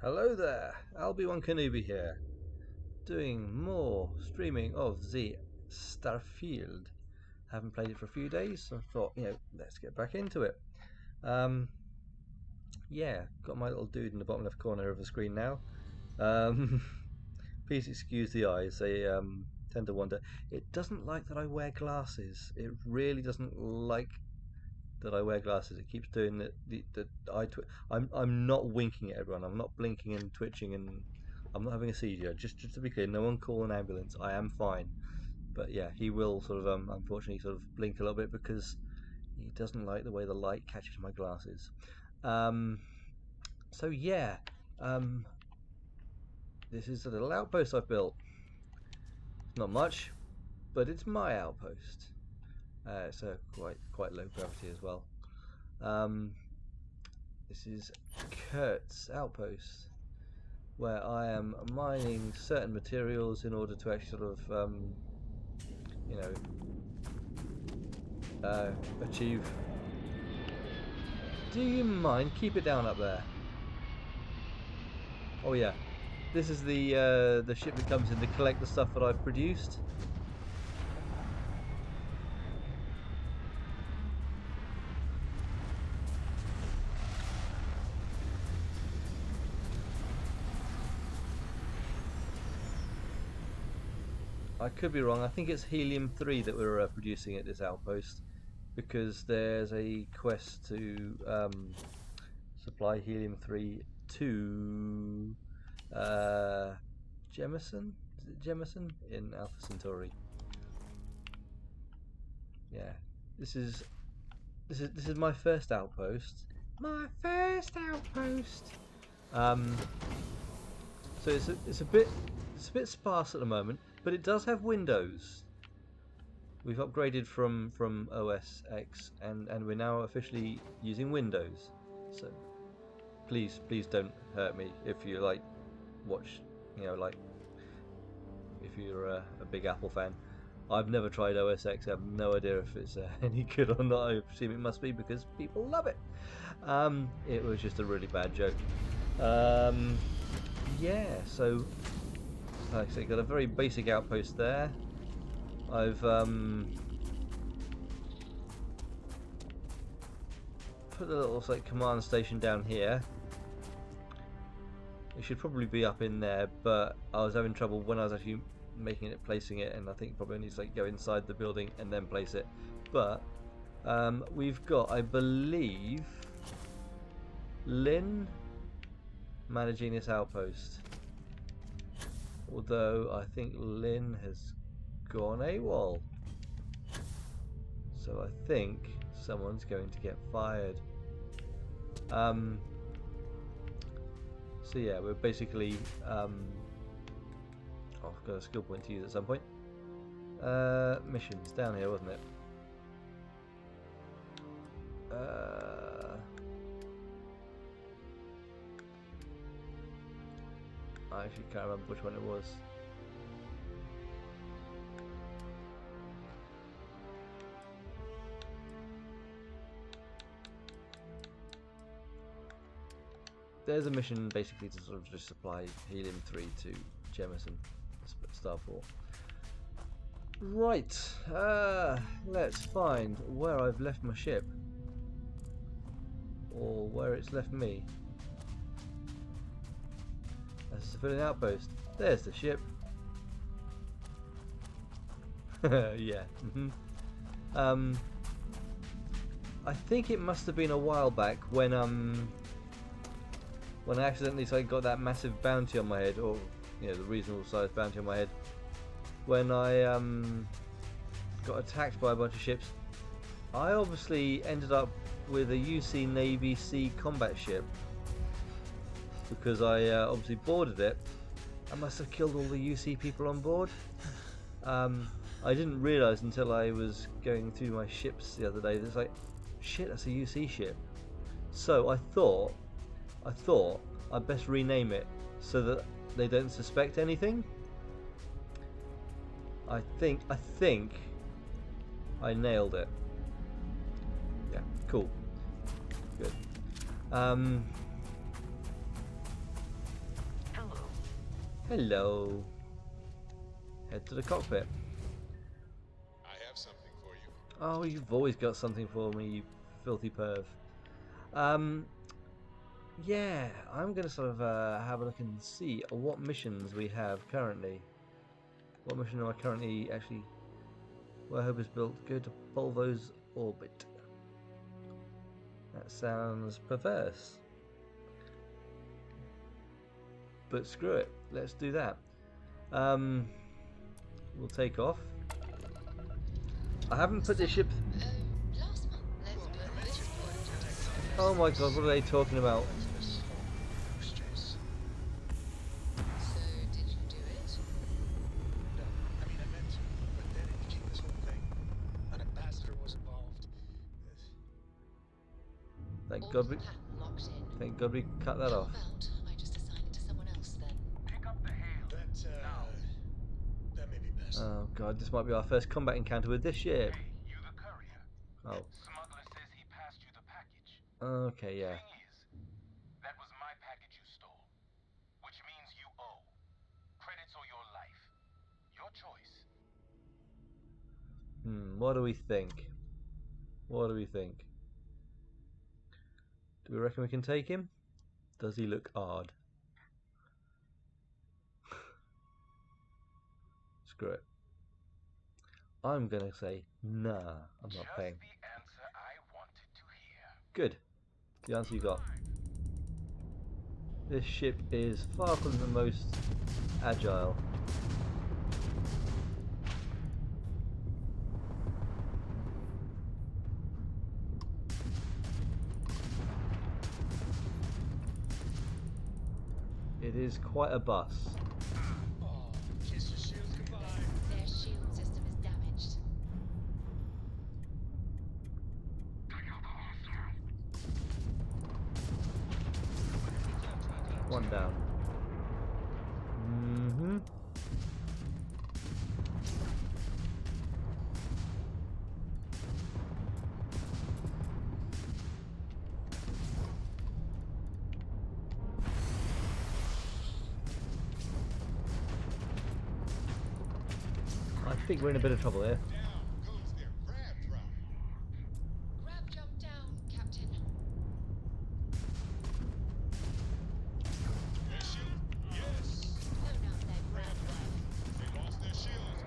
Hello there, Albie-Wan here, doing more streaming of the STARFIELD. Haven't played it for a few days, so I thought, let's get back into it. Um, yeah, got my little dude in the bottom left corner of the screen now. Um, please excuse the eyes; they tend to wander. It doesn't like that I wear glasses. It really doesn't like that I wear glasses. It keeps doing the eye twitch. I'm not winking at everyone. I'm not blinking and twitching, and I'm not having a seizure. Just to be clear, no one call an ambulance. I am fine. But yeah, he will sort of unfortunately sort of blink a little bit because he doesn't like the way the light catches my glasses. Um, so yeah, um, this is a little outpost I've built. It's not much, but it's my outpost. It's a quite low gravity as well. Um, This is Kurt's outpost, where I am mining certain materials in order to actually sort of, you know, achieve. Do you mind? Keep it down up there. Oh yeah, this is the ship that comes in to collect the stuff that I've produced. I could be wrong. I think it's helium-3 that we're producing at this outpost, because there's a quest to supply helium-3 to Jemison? Is it Jemison in Alpha Centauri? Yeah. This is this is my first outpost. My first outpost. Um so it's a bit sparse at the moment, but it does have windows. We've upgraded from OS X, and we're now officially using Windows. So please don't hurt me if you like watch, like if you're a big Apple fan. I've never tried OS X. I have no idea if it's any good or not. I assume it must be because people love it. It was just a really bad joke. Um, yeah, so like I say, got a very basic outpost there. I've put a little command station down here. It should probably be up in there, but I was having trouble when I was actually making it, placing it, and I think probably needs to go inside the building and then place it. But we've got, I believe, Lynn managing this outpost. Although I think Lynn has gone AWOL. So I think someone's going to get fired. So yeah, we're basically I've got a skill point to use at some point. Missions down here, wasn't it? I actually can't remember which one it was. There's a mission basically to sort of just supply helium-3 to Jemison Starport. Right, let's find where I've left my ship, or where it's left me. That's a civilian outpost. There's the ship. Yeah. I think it must have been a while back when I accidentally got that massive bounty on my head, or the reasonable sized bounty on my head, when I got attacked by a bunch of ships. I obviously ended up with a UC Navy Sea combat ship because I obviously boarded it. I must have killed all the UC people on board. I didn't realise until I was going through my ships the other day. It's like, shit, that's a UC ship. So I thought I'd best rename it so that they don't suspect anything. I think I nailed it. Yeah, cool. Good. Hello. Head to the cockpit. I have something for you. Oh, you've always got something for me, you filthy perv. Yeah, I'm going to sort of have a look and see what missions we have currently. What mission am I currently actually... Where Hope is built, go to Volvo's orbit. That sounds perverse. But screw it, let's do that. We'll take off. I haven't put the ship... Last month, let's put this one. Oh my god, what are they talking about? So, did you do it? No, I mean I meant to, but then it became this whole thing. An ambassador was involved. Thank All god the we... pattern locked in. Thank god we cut that How off. about I just assign it to someone else then? Pick up the hail. That may be best. Oh god, this might be our first combat encounter with this ship. Hey, you the courier. Oh, Smuggler says he passed you the package. okay, yeah. Thing is, that was my package you stole. Which means you owe. Credits or your life. Your choice. What do we think? What do we think? Do we reckon we can take him? Does he look odd? Screw it. I'm gonna say, nah, I'm not Just paying. the answer I wanted to hear. Good. The answer you got. This ship is far from the most agile. It is quite a bus. Oh, kiss your shields goodbye. Their shield system is damaged. One down. I think we're in a bit of trouble here. Down goes their grab drop. Grab jump down, Captain. Their shield? Yes. Blown out their grab. They lost their shields.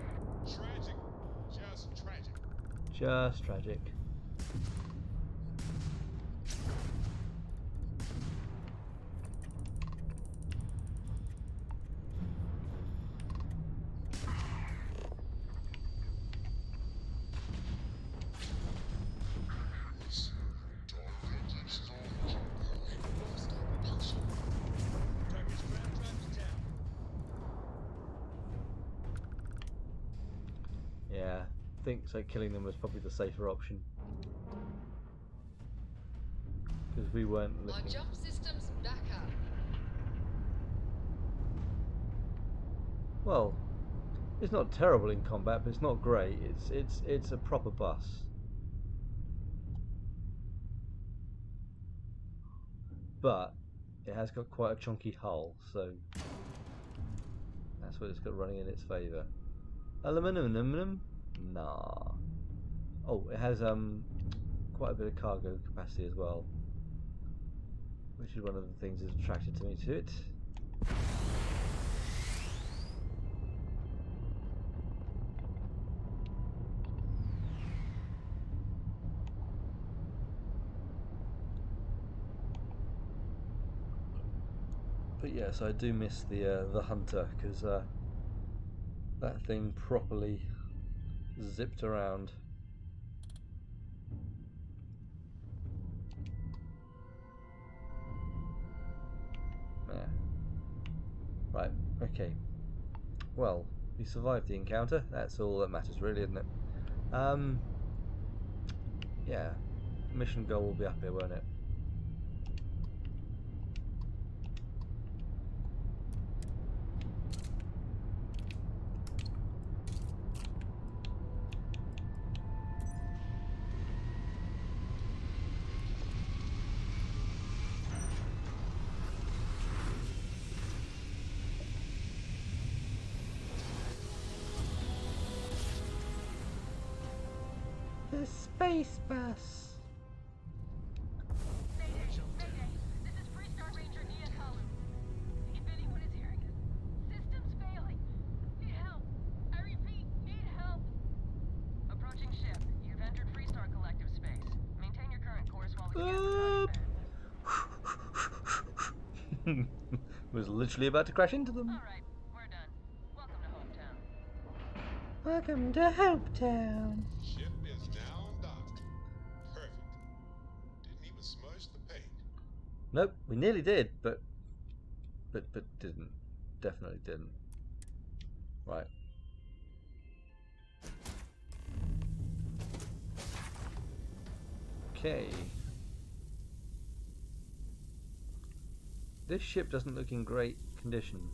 Tragic. Just tragic. Just tragic. Lost all propulsion. Target's grab drop is down. Yeah, I think so. Killing them was probably the safer option because we weren't Our looking. jump system's back up. Well, it's not terrible in combat, but it's not great. It's a proper bus. But it has got quite a chunky hull, so that's what it's got running in its favour. Aluminum? Nah. Oh, it has quite a bit of cargo capacity as well, which is one of the things that's attracted me to it. But yes, I do miss the Hunter because that thing properly zipped around. Yeah. Right. Okay. Well, we survived the encounter. That's all that matters, really, isn't it? Yeah. Mission goal will be up here, won't it? The space bus. Mayday! Mayday! This is Freestar Ranger Nia Kalu. If anyone is hearing us, system's failing. Need help. I repeat, need help. Approaching ship. You've entered Freestar Collective space. Maintain your current course while we scan the project bed. Was literally about to crash into them. Alright, we're done. Welcome to Hometown. Welcome to Hometown. Ship is now docked. Perfect. Didn't even smudge the paint. Nope, we nearly did, but didn't. Definitely didn't. Right. Okay. This ship doesn't look in great condition.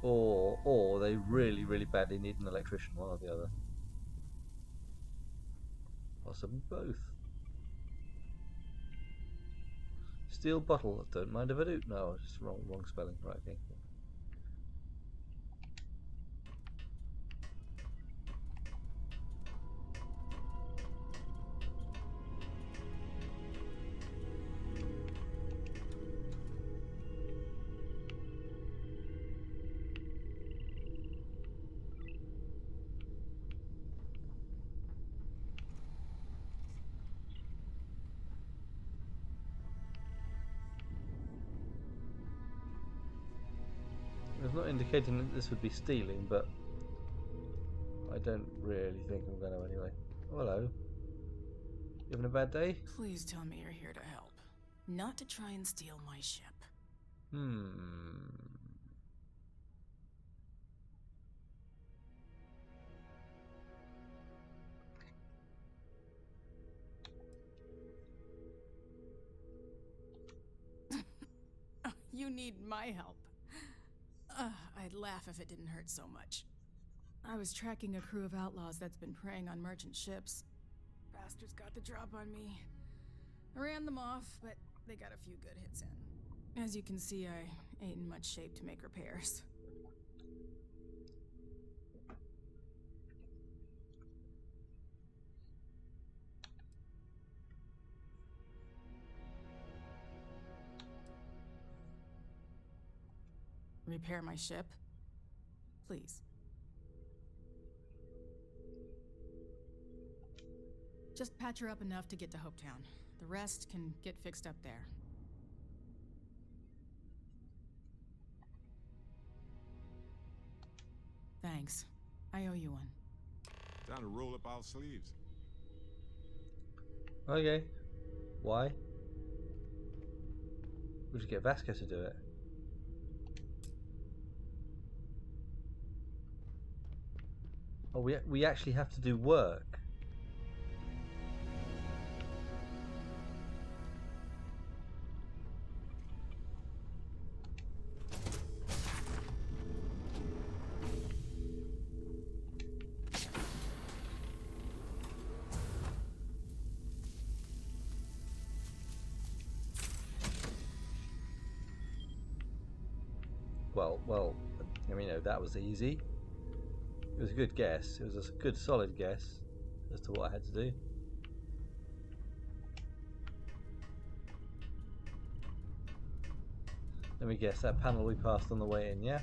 Or they really, really badly need an electrician, one or the other. Possibly both. Steel bottle, don't mind if I do. No, it's wrong spelling. Right, okay. It's not indicating that this would be stealing, but I don't really think I'm going to anyway. Oh, hello. You having a bad day? Please tell me you're here to help, not to try and steal my ship. You need my help. I'd laugh if it didn't hurt so much. I was tracking a crew of outlaws that's been preying on merchant ships. Bastards got the drop on me. I ran them off, but they got a few good hits in. As you can see, I ain't in much shape to make repairs. Repair my ship? Please. Just patch her up enough to get to Hopetown. The rest can get fixed up there. Thanks. I owe you one. Time to roll up our sleeves. Okay. Why? We should get Vasco to do it. Oh, we actually have to do work. Well, I mean, that was easy. It was a good guess. It was a good, solid guess as to what I had to do. Let me guess, that panel we passed on the way in, yeah?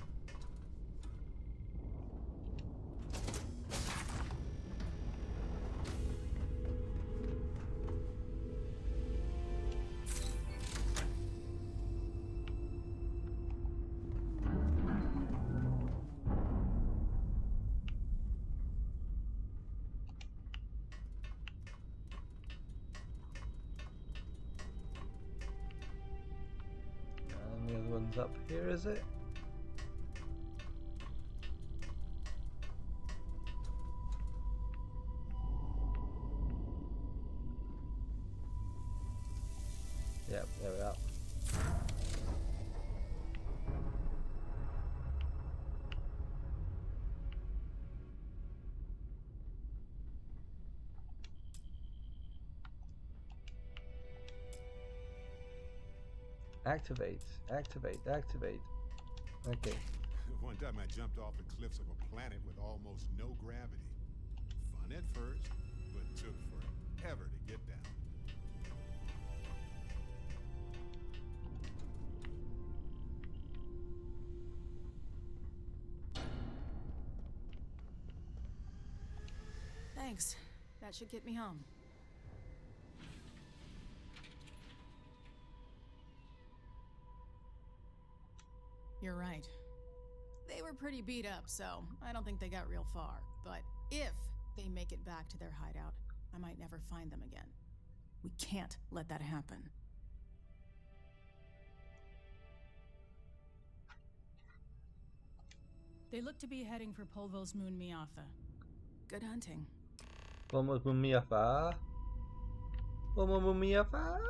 The other one's up here, is it? Yep, there we are. Activate. Okay. One time I jumped off the cliffs of a planet with almost no gravity. Fun at first, but took forever to get down. Thanks. That should get me home. You're right. They were pretty beat up, so I don't think they got real far. But if they make it back to their hideout, I might never find them again. We can't let that happen. They look to be heading for Polvo's moon Miatha. Good hunting. Vamos Miafa. Vamos Miafa.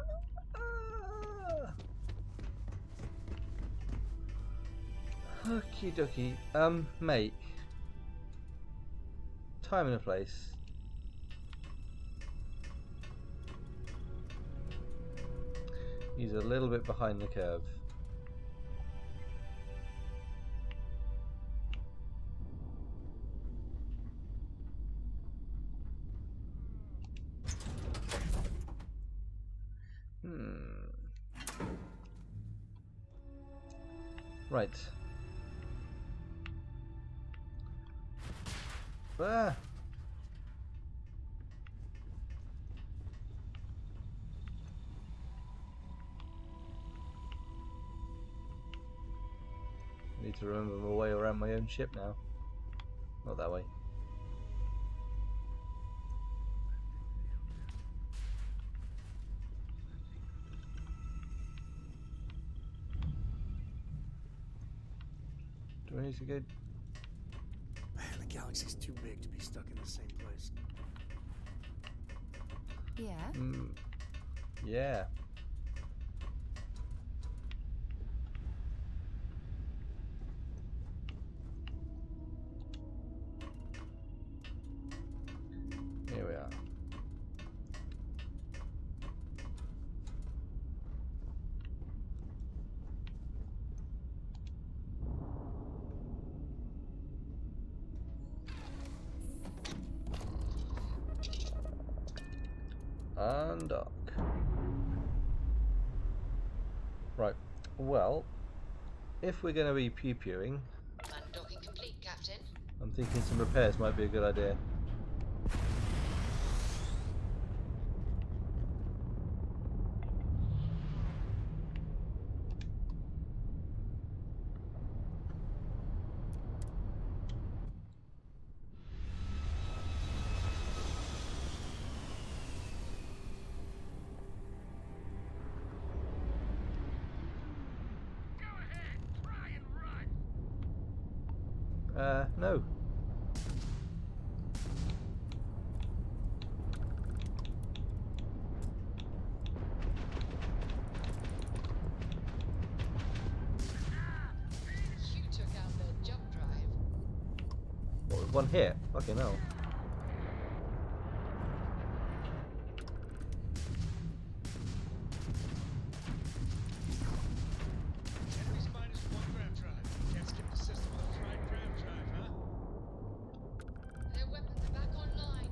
Okie dokie. Mate. Time and a place. He's a little bit behind the curve. Right. Ah. Need to remember my way around my own ship now. Not that way. Do I need to go? Man, the galaxy's too big to be stuck in the same place. Yeah? Yeah. Here we are. Undock. Right. Well, if we're going to be pew-pewing, Undocking complete, Captain. I'm thinking some repairs might be a good idea. No. You took out the jump drive. What, with one hit? Fucking hell. Enemies minus one grav drive. Can't skip the system with a fried grav drive, huh? Their weapons are back online.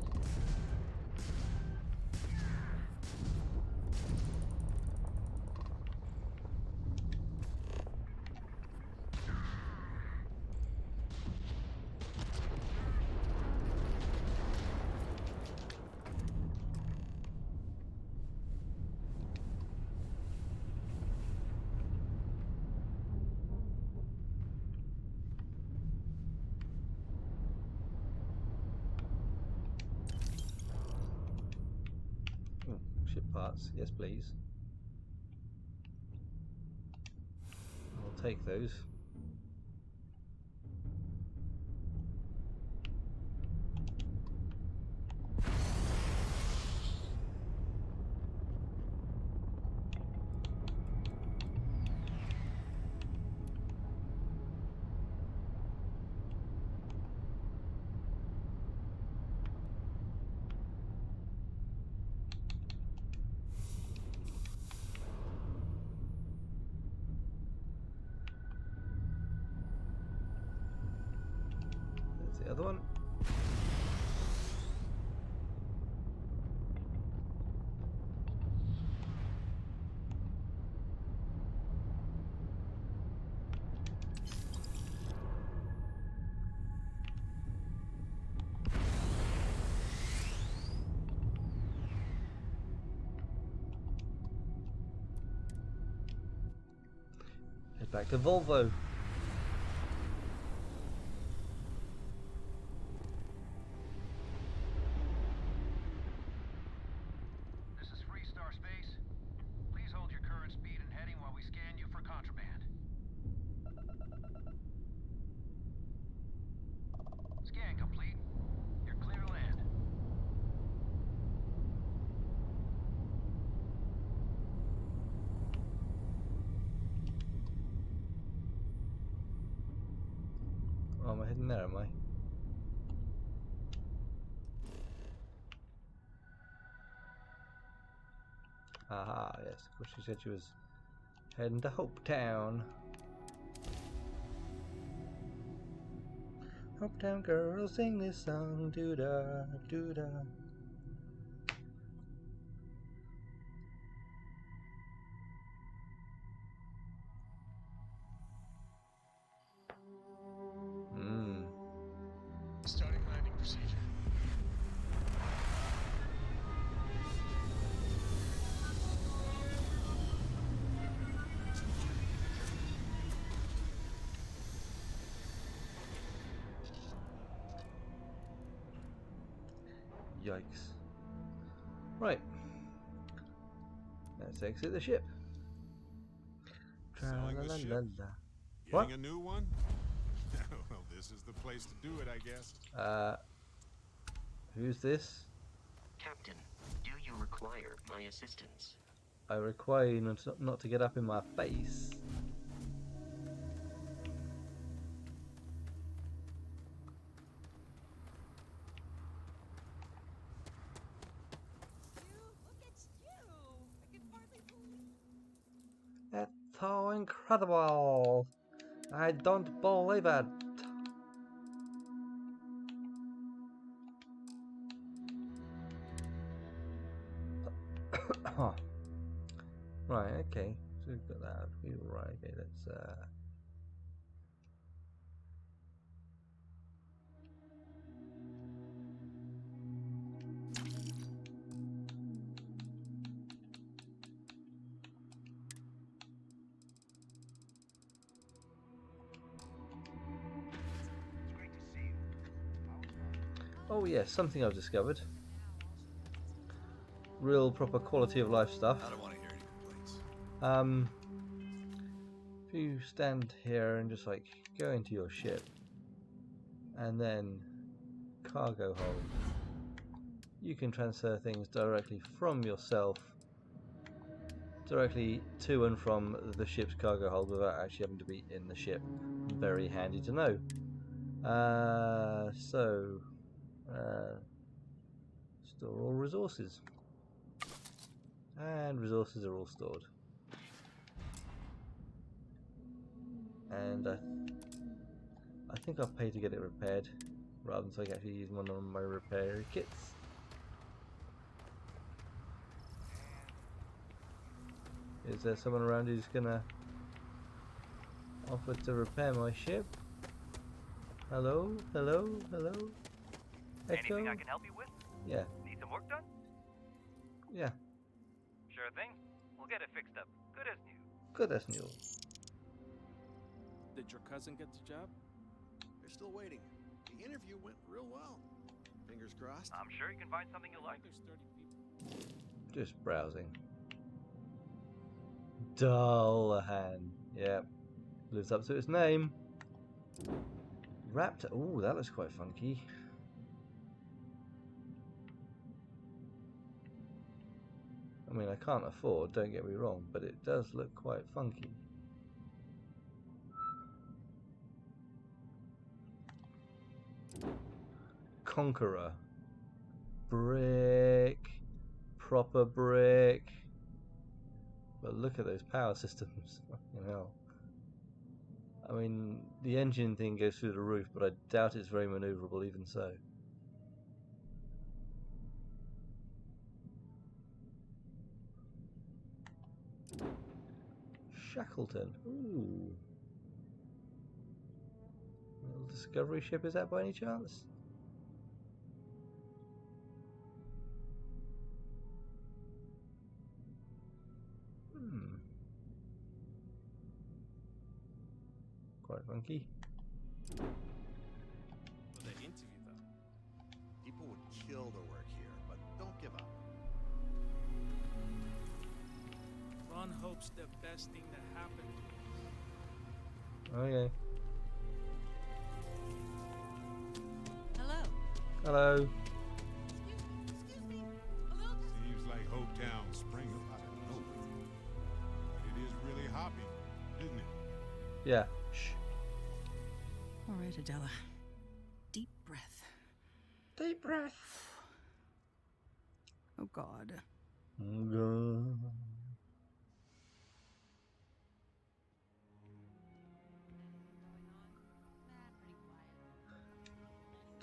Ship parts, yes please. I'll take those. There's the other one. Back to Volvo. This is Freestar Space. Please hold your current speed and heading while we scan you for contraband. Scan complete. You're clear to land. Oh, am I heading there, am I? Aha, yes, of course she said she was heading to Hopetown. Hopetown girls sing this song, doo-da, doo-da. Starting landing procedure. Yikes. Right. Let's exit the ship. Selling the ship? Tra-la-la-la-la. Getting What? a new one? Well, this is the place to do it, I guess. Who's this? Captain, do you require my assistance? I require you not to get up in my face. That's so incredible! I don't believe it! Right, okay. So we've got that. Right, okay, let's oh yes, something I've discovered. Real proper quality of life stuff. I don't want to hear any complaints. If you stand here and just like go into your ship and then cargo hold, you can transfer things directly from yourself directly to and from the ship's cargo hold without actually having to be in the ship. Very handy to know. Store all resources, and resources are all stored. And I think I'll pay to get it repaired rather than so I can actually use one of my repair kits. Is there someone around who's gonna offer to repair my ship? Hello? Hello? Hello? Echo? Anything I can help you with? Yeah. Need some work done? Yeah. Sure thing. We'll get it fixed up. Good as new. Good as new. Did your cousin get the job? They're still waiting. The interview went real well. Fingers crossed. I'm sure you can find something you like. There's 30 people. Just browsing. Dullahan. Yep. Lives up to its name. Raptor. Ooh, that looks quite funky. I mean, I can't afford, don't get me wrong, but it does look quite funky. Conqueror. Brick. Proper brick. But look at those power systems. Fucking hell. I mean, the engine thing goes through the roof, but I doubt it's very maneuverable even so. Shackleton. Ooh. Little discovery ship, is that by any chance? Right, monkey. For the interview, though. People would kill to work here, but don't give up. Ron hopes the best thing that happened to us. Okay. Hello. Hello. Excuse me. A little. Seems like Hopetown sprang up out of nowhere. But it is really hopping, isn't it? Yeah. Shh. All right, Adela. Deep breath. Deep breath. Oh, God. Oh, God.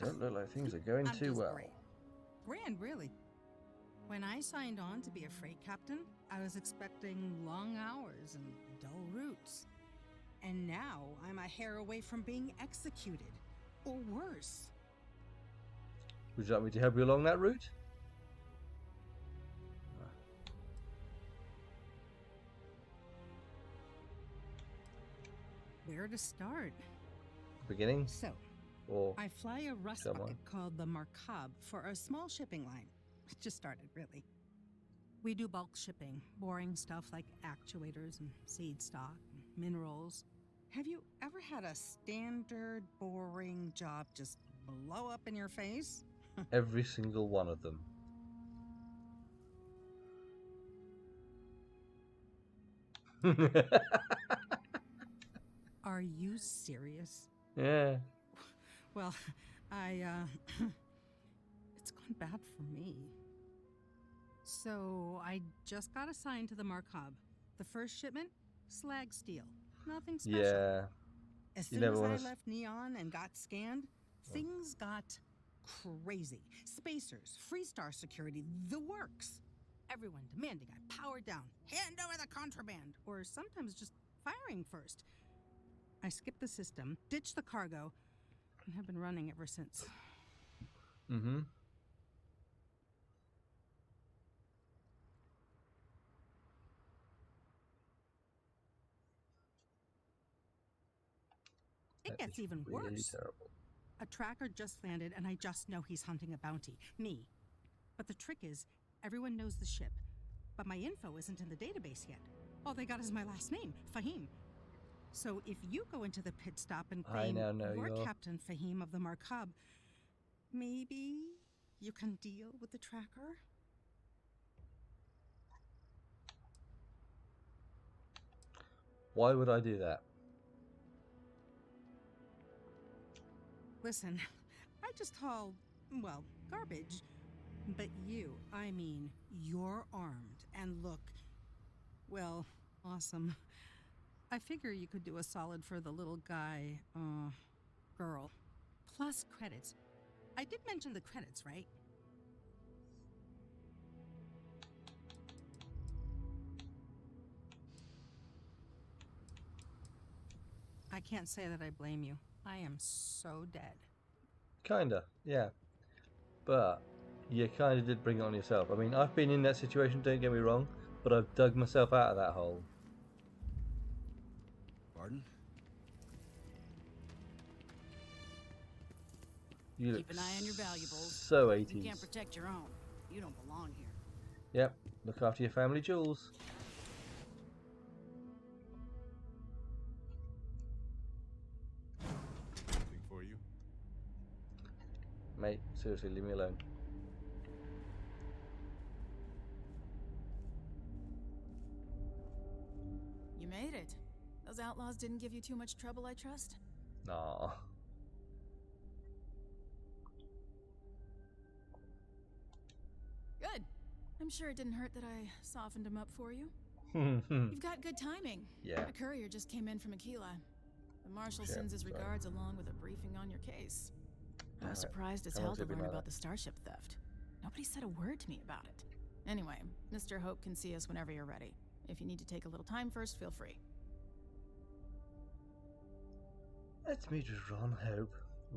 Don't look like things are going I'm too just well. great. Grand, really. When I signed on to be a freight captain, I was expecting long hours and dull routes. And now I'm a hair away from being executed. Or worse. Would you like me to help you along that route? Where to start? Beginning? So, Or I fly a rust someone? bucket called the Markab for a small shipping line. It just started, really. We do bulk shipping, boring stuff like actuators and seed stock and minerals. Have you ever had a standard, boring job just blow up in your face? Every single one of them. Are you serious? Yeah. Well, it's gone bad for me. So, I just got assigned to the Markab. The first shipment? Slag steel. Nothing special. Yeah. As You soon never as wanna I s- left Neon and got scanned, things got crazy. Spacers, Freestar security, the works. Everyone demanding I power down, hand over the contraband, or sometimes just firing first. I skipped the system, ditched the cargo, and have been running ever since. Mm-hmm. It That gets is even really worse. terrible. A tracker just landed, and I just know he's hunting a bounty. Me. But the trick is, everyone knows the ship. But my info isn't in the database yet. All they got is my last name, Fahim. So if you go into the pit stop and I claim now know you're you're- Captain Fahim of the Markab, maybe you can deal with the tracker? Why would I do that? Listen, I just haul, well, garbage. But you, I mean, you're armed and look, well, awesome. I figure you could do a solid for the little guy, girl. Plus credits. I did mention the credits, right? I can't say that I blame you. I am so dead. Kinda, yeah. But you kinda did bring it on yourself. I mean, I've been in that situation, don't get me wrong, but I've dug myself out of that hole. Pardon? You Keep look an eye on your valuables. so 80s. You can't protect your own. You don't belong here. Yep, look after your family jewels. Anything for you? Mate, seriously, leave me alone. You made it. Those outlaws didn't give you too much trouble, I trust? Nah. Good. I'm sure it didn't hurt that I softened him up for you. Hmm. You've got good timing. Yeah. A courier just came in from Aquila. The marshal Shit, sends his sorry. regards along with a briefing on your case. I was Alright, surprised as how hell long's to it been learn like about that? the starship theft. Nobody said a word to me about it. Anyway, Mr. Hope can see us whenever you're ready. If you need to take a little time first, feel free. Let's meet Ron Hope.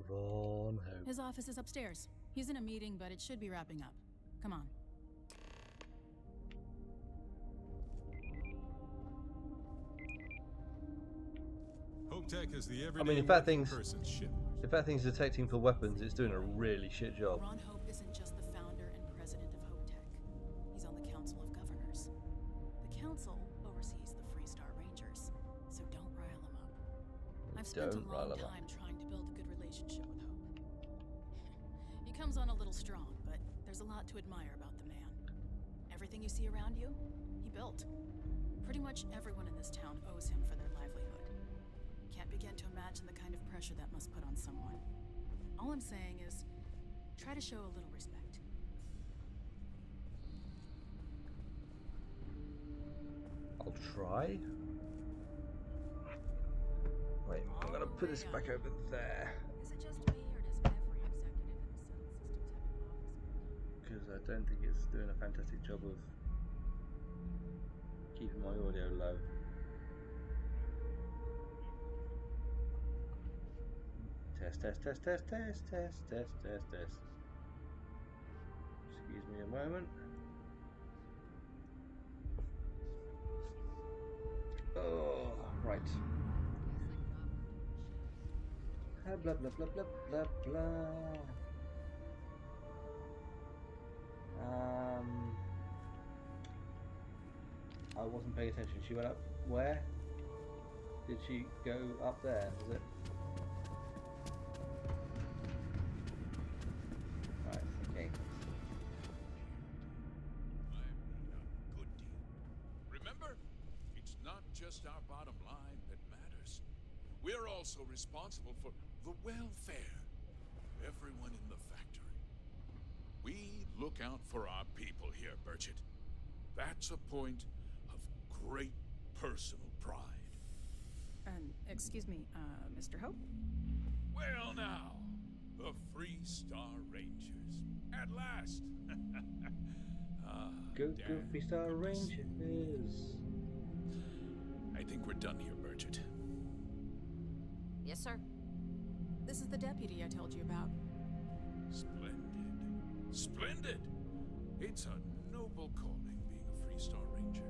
Ron Hope. His office is upstairs. He's in a meeting, but it should be wrapping up. Come on. Tech is the I everyday mean, if that working thing's person's ship. detecting for weapons, it's doing a really shit job. Ron Hope isn't just the founder and president of Hope Tech. He's on the Council of Governors. The council oversees the Freestar Rangers, so don't rile him up. I've spent a long time trying to build a good relationship with Hope. He comes on a little strong, but there's a lot to admire about the man. Everything you see around you, he built. Pretty much everyone in this town owes him for their livelihood. Can't begin to imagine the kind of pressure that must put on someone. All I'm saying is, try to show a little respect. I'll try. Wait, I'm gonna put this back over there. Is it just me, or does every executive in the settled systems have an office building? Because I don't think it's doing a fantastic job of keeping my audio low. Test. Excuse me a moment. Oh, right. Blah blah blah blah blah blah. I wasn't paying attention. She went up where? Did she go up there? Was it? Right, okay. Good deal. Remember, it's not just our bottom line that matters. We're also responsible for the welfare of everyone in the factory. We look out for our people here, Burchett. That's a point of great personal pride. Excuse me, Mr. Hope? Well now, the Freestar Rangers. At last! Go Freestar Rangers! I think we're done here, Burchett. Yes, sir. This is the deputy I told you about. Splendid! It's a noble calling, being a Freestar Ranger.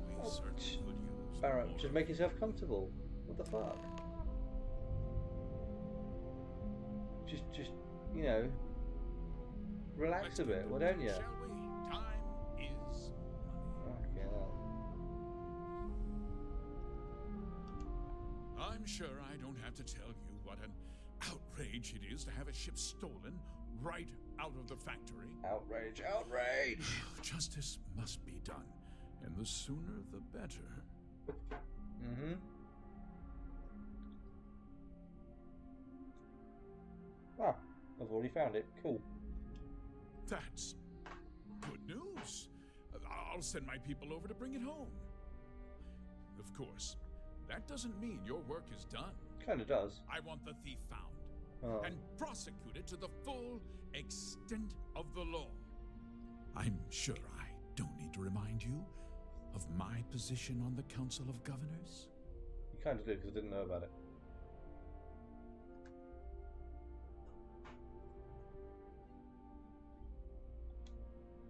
We certainly could use Barrett, more. just make yourself comfortable. What the fuck? Just, you know, relax a bit, why don't you? Shall we? Time is money. Okay, well. I'm sure I don't have to tell you what an outrage it is to have a ship stolen right out of the factory. Outrage, outrage! Justice must be done, and the sooner the better. Mm-hmm. Ah, I've already found it. Cool. That's good news. I'll send my people over to bring it home. Of course, that doesn't mean your work is done. Kinda does. I want the thief found and prosecuted to the full extent of the law. I'm sure I don't need to remind you of my position on the Council of Governors. You kinda do, because I didn't know about it.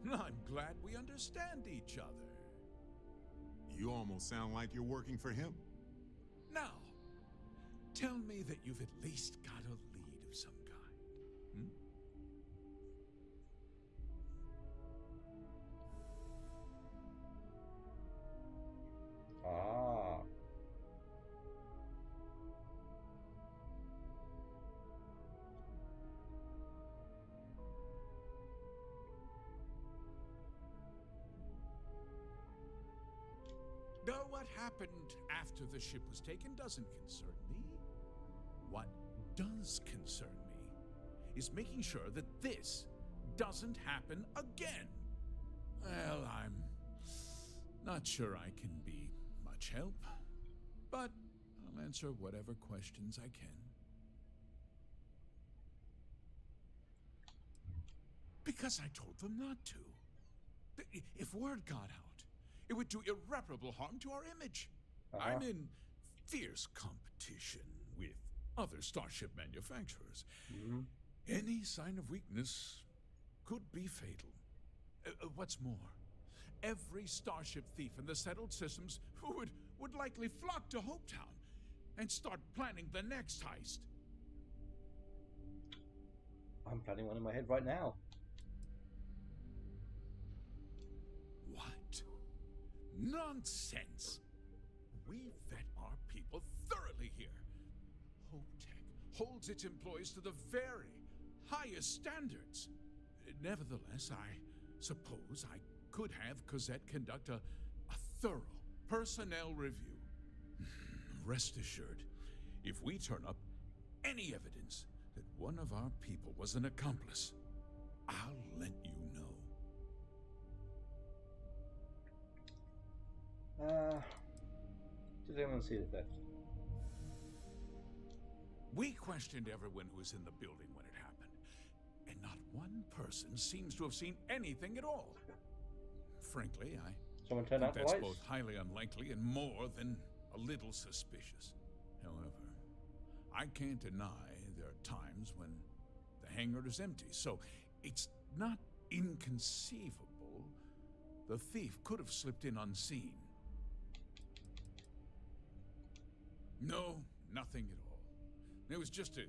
I'm glad we understand each other. You almost sound like you're working for him. Now, tell me that you've at least got a lead of some kind. Ah. Now, what happened after the ship was taken doesn't concern me. What does concern me is making sure that this doesn't happen again. Well, I'm not sure I can be much help, but I'll answer whatever questions I can. Because I told them not to. If word got out, it would do irreparable harm to our image. I'm in fierce competition with other starship manufacturers. Any sign of weakness could be fatal. What's more, every starship thief in the settled systems would likely flock to Hopetown and start planning the next heist. I'm planning one in my head right now. What? Nonsense! We vet our people thoroughly here. HopeTech holds its employees to the very highest standards. Nevertheless, I suppose I could have Cosette conduct a thorough personnel review. Rest assured, if we turn up any evidence that one of our people was an accomplice, I'll let you know. Did anyone see the theft? We questioned everyone who was in the building when it happened, and not one person seems to have seen anything at all. Frankly, I Someone think turned out the that's lights? both highly unlikely and more than a little suspicious. However, I can't deny there are times when the hangar is empty, so it's not inconceivable the thief could have slipped in unseen. No, nothing at all. It was just a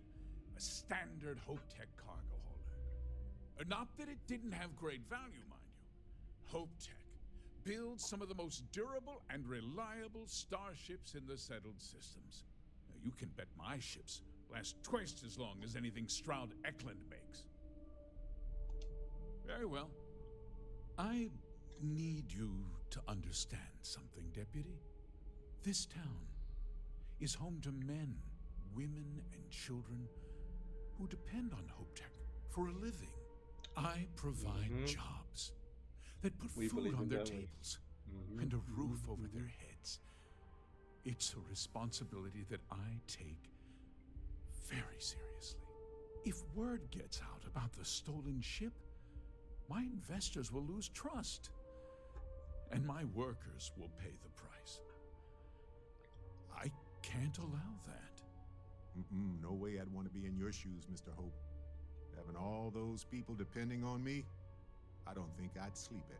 standard HopeTech cargo holder. Not that it didn't have great value, mind you. HopeTech builds some of the most durable and reliable starships in the settled systems. Now, you can bet my ships last twice as long as anything Stroud Eklund makes. Very well. I need you to understand something, Deputy. This town is home to men, women, and children who depend on HopeTech for a living. I provide jobs that put food on their tables and a roof over their heads. It's a responsibility that I take very seriously. If word gets out about the stolen ship, my investors will lose trust, and my workers will pay the price. I can't allow that. No way I'd want to be in your shoes, Mr. Hope. Having all those people depending on me, I don't think I'd sleep at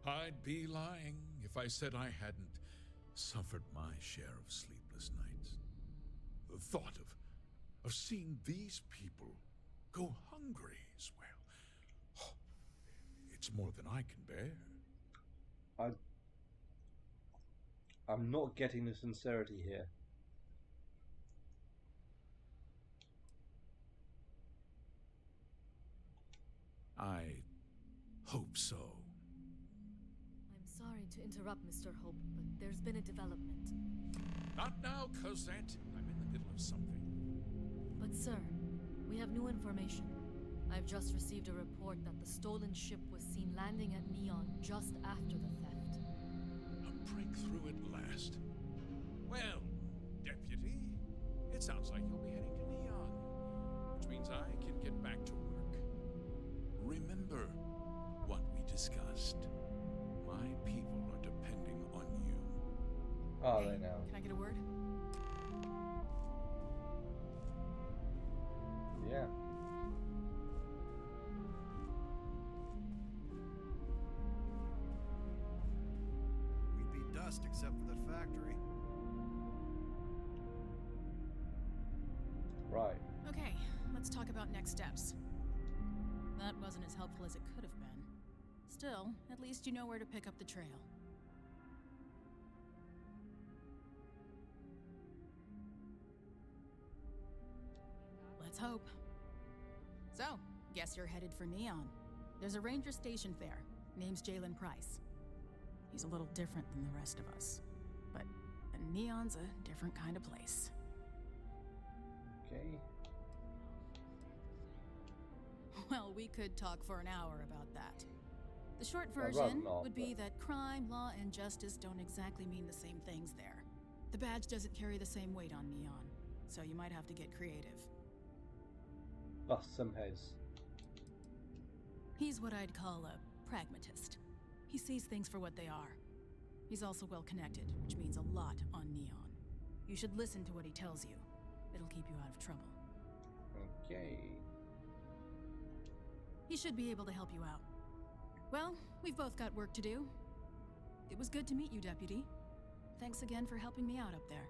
night. I'd be lying if I said I hadn't suffered my share of sleepless nights. The thought of seeing these people go hungry as well, it's more than I can bear. I'm not getting the sincerity here. I hope so. I'm sorry to interrupt, Mr. Hope, but there's been a development. Not now, Cosette. I'm in the middle of something. But sir, we have new information. I've just received a report that the stolen ship was seen landing at Neon just after the theft. A breakthrough at last. Well, Deputy, it sounds like you'll be heading to Neon, which means I can get back to work. Remember what we discussed. My people are depending on you. Are they now? Can I get a word? Yeah. We'd be dust except for the factory. Right. Okay, let's talk about next steps. That wasn't as helpful as it could have been. Still, at least you know where to pick up the trail. Let's hope. So, guess you're headed for Neon. There's a ranger stationed there. Name's Jalen Price. He's a little different than the rest of us. But Neon's a different kind of place. Okay. Well, we could talk for an hour about that. The short I'd rather version not, would be that crime, law, and justice don't exactly mean the same things there. The badge doesn't carry the same weight on Neon, so you might have to get creative. Bust some heads. He's what I'd call a pragmatist. He sees things for what they are. He's also well connected, which means a lot on Neon. You should listen to what he tells you. It'll keep you out of trouble. Okay. He should be able to help you out. Well, we've both got work to do. It was good to meet you, Deputy. Thanks again for helping me out up there.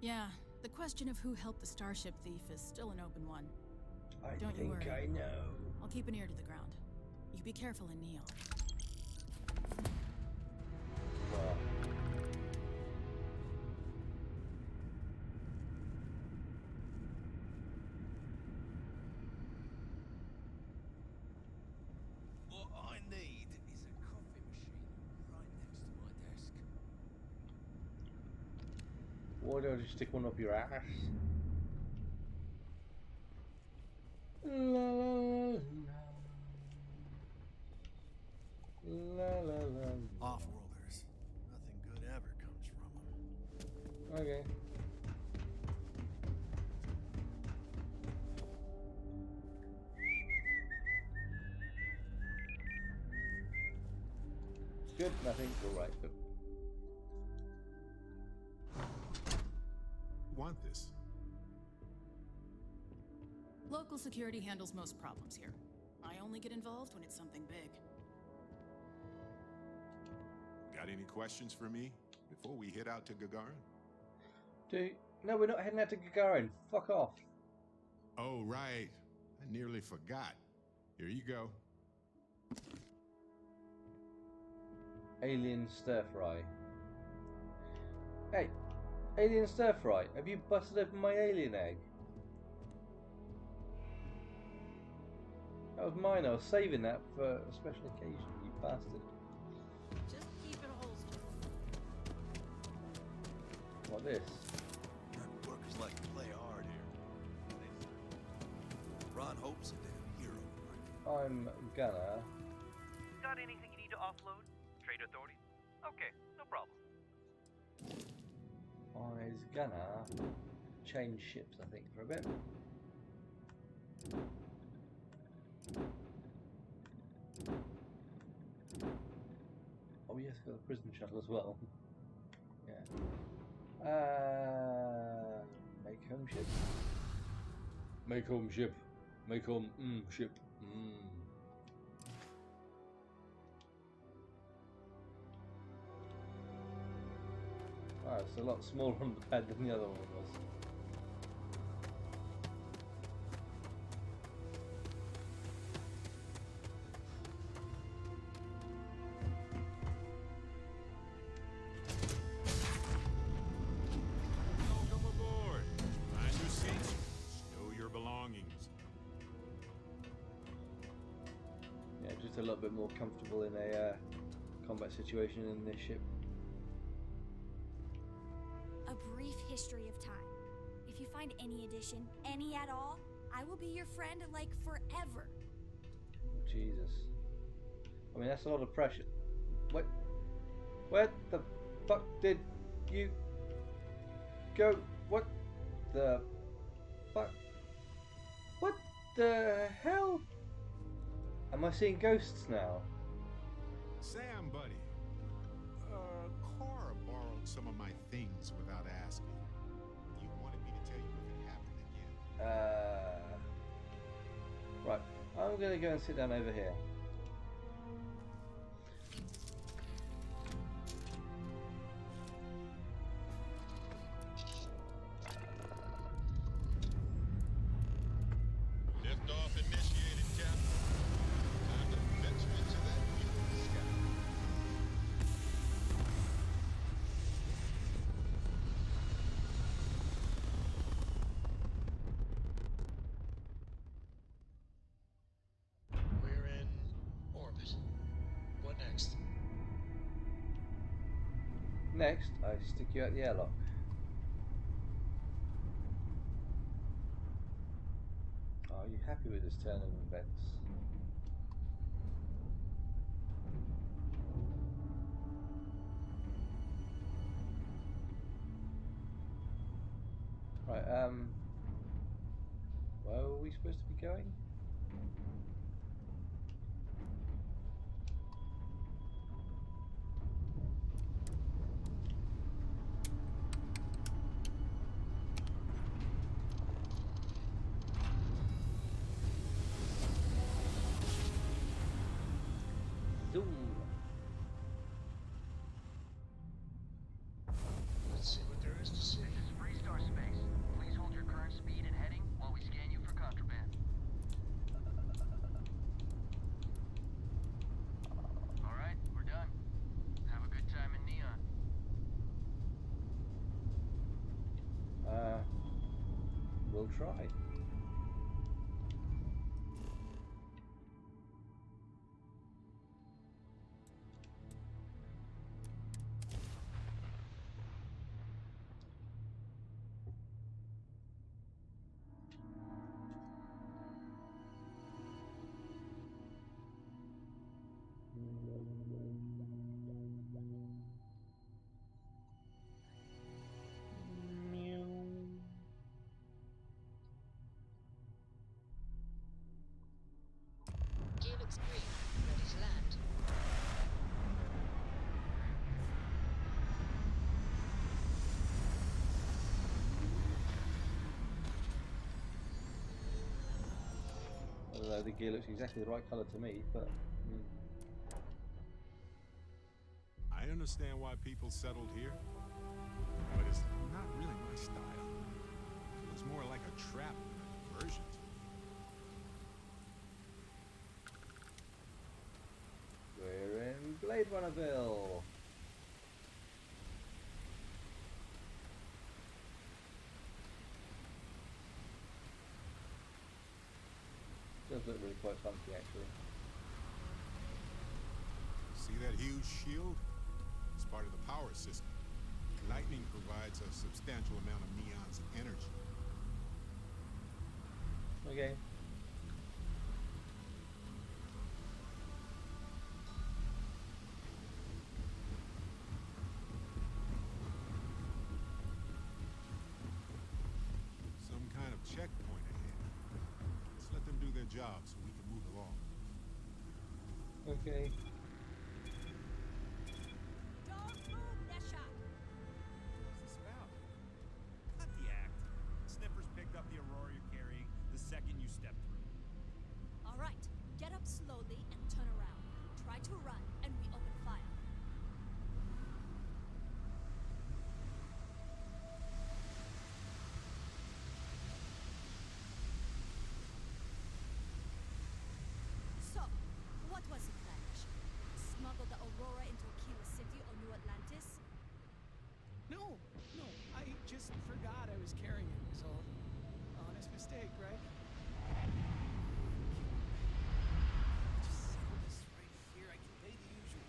Yeah, the question of who helped the starship thief is still an open one. I Don't you think worry. I know. I'll keep an ear to the ground. You be careful in Neon. Well, What I need is a coffee machine right next to my desk. why don't you stick one up your ass? La la la la la la. Off-worlders. Nothing good ever comes from them. Okay. Good, nothing, alright, good. Want this? Local security handles most problems here. I only get involved when it's something big. Got any questions for me before we head out to Gagarin? No, we're not heading out to Gagarin. Fuck off. Oh, right. I nearly forgot. Here you go. Alien stir fry. Hey, alien stir fry. Have you busted open my alien egg? That was mine. I was saving that for a special occasion, you bastard. Just keep it holstered. What this? Workers like to play hard here. Ron Hope's a damn hero. I'm gonna. Got anything you need to offload? Trade authorities? Okay, no problem. I was gonna change ships, I think, for a bit. Oh yes, got the prison shuttle as well. Yeah. Make home ship. Make home ship. Make home ship. Wow, it's a lot smaller on the pad than the other one was. Welcome aboard. Find your seats. Stow your belongings. Yeah, just a little bit more comfortable in a combat situation in this ship. A brief history of time. If you find any addition, any at all, I will be your friend like forever. Jesus. I mean, that's a lot of pressure. What? Where the fuck did you go? What the fuck? What the hell? Am I seeing ghosts now? Sam, buddy. Cora borrowed some of my things without asking. You wanted me to tell you if it happened again. Right. I'm gonna go and sit down over here. Liftoff initiated, Captain. Time to venture into that beautiful sky. We're in orbit. What next? Next, I stick you out the airlock. Are you happy with this turn of events? Right, where are we supposed to be going? Zoom. Let's see what there is to see. This is Freestar will try. Gear looks green. Ready to land. Although the gear looks exactly the right colour to me, but I understand why people settled here, but it's not really my style. It was more like a trap than a diversion to me. we're in Blade Runnerville. Does look really quite funky, actually. See that huge shield? It's part of the power system. Lightning provides a substantial amount of Neon's energy. Okay. Some kind of checkpoint ahead. Let's let them do their job so we can move along. Okay. Don't move, Nesha! What's this about? Cut the act. Sniffers picked up the Aurora you're carrying the second you step through. All right, get up slowly and turn around. Try to run, and we open fire. So, what was the plan, Nesha? Smuggle the Aurora into Aquila City or New Atlantis? No, I just forgot I was carrying it, is all. Honest mistake, right? Just settle this right here. I can pay the usual.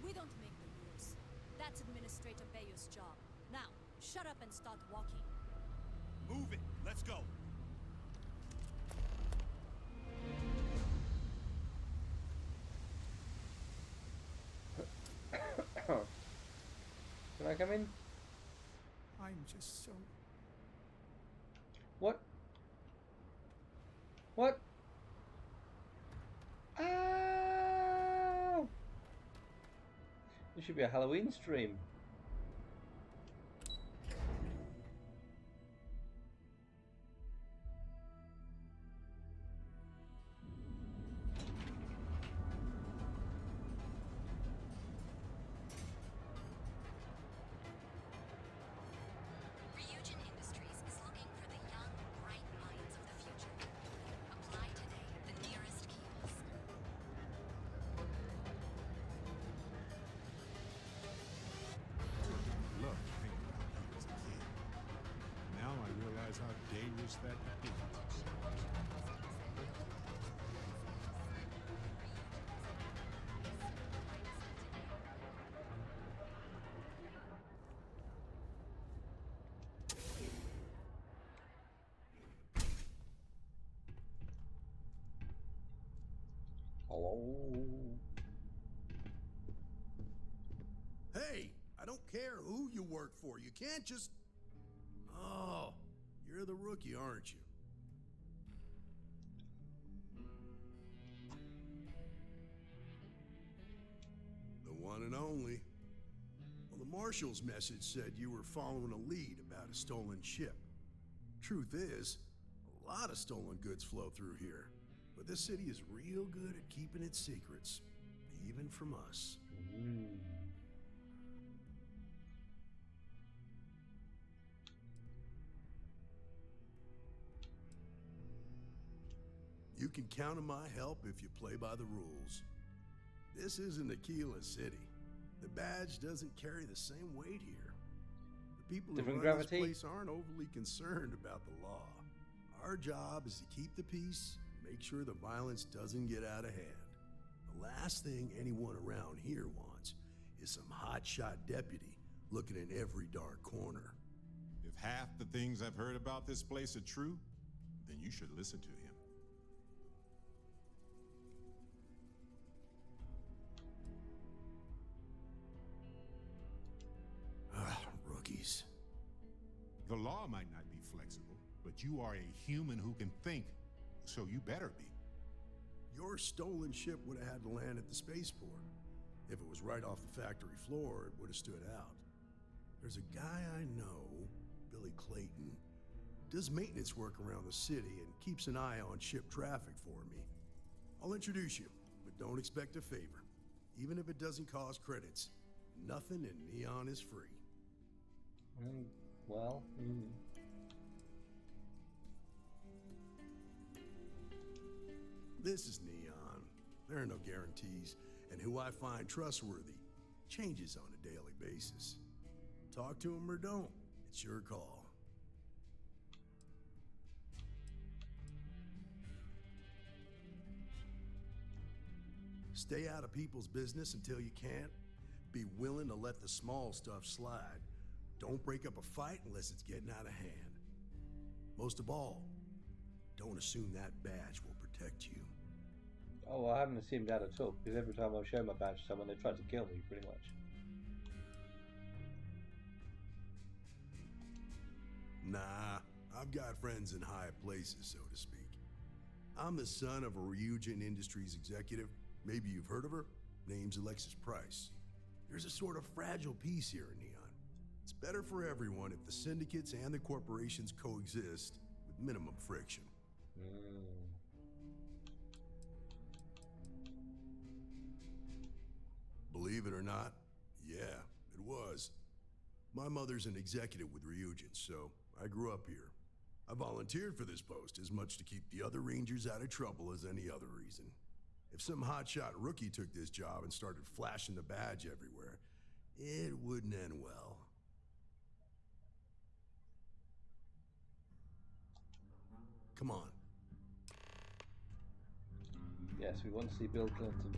We don't make the rules. That's Administrator Bayo's job. Now, shut up and start walking. Move it. Let's go. Can I come in? I'm just so... What? What? Ow! This should be a Halloween stream. Ryujin Industries is looking for the young, bright minds of the future. Apply today at the nearest kiosk. Love thinking about you as a kid. Now I realize how dangerous that could be. Hello. Hey, I don't care who you work for. You can't just... Oh, you're the rookie, aren't you? The one and only. Well, the Marshal's message said you were following a lead about a stolen ship. Truth is, a lot of stolen goods flow through here. But this city is real good at keeping its secrets, even from us. You can count on my help if you play by the rules. This isn't Aquila City. The badge doesn't carry the same weight here. The people Different who run gravity. this place aren't overly concerned about the law. Our job is to keep the peace, make sure the violence doesn't get out of hand. The last thing anyone around here wants is some hotshot deputy looking in every dark corner. If half the things I've heard about this place are true, then you should listen to him. Rookies. The law might not be flexible, but you are a human who can think, so you better be. Your stolen ship would have had to land at the spaceport. If it was right off the factory floor, it would have stood out. There's a guy I know, Billy Clayton, does maintenance work around the city and keeps an eye on ship traffic for me. I'll introduce you, but don't expect a favor. Even if it doesn't cause credits, nothing in Neon is free. This is Neon. There are no guarantees, and who I find trustworthy changes on a daily basis. Talk to him or don't, it's your call. Stay out of people's business until you can. Be willing to let the small stuff slide. Don't break up a fight unless it's getting out of hand. Most of all, don't assume that badge will protect you. Oh, I haven't assumed that at all, because every time I show my badge to someone, they try to kill me, pretty much. Nah, I've got friends in high places, so to speak. I'm the son of a Ryujin Industries executive. Maybe you've heard of her? Name's Alexis Price. There's a sort of fragile peace here in Neon. It's better for everyone if the syndicates and the corporations coexist with minimum friction. Believe it or not, yeah, it was. My mother's an executive with Ryujin, so I grew up here. I volunteered for this post as much to keep the other Rangers out of trouble as any other reason. If some hotshot rookie took this job and started flashing the badge everywhere, it wouldn't end well. Come on. Yes, we want to see Bill Clinton.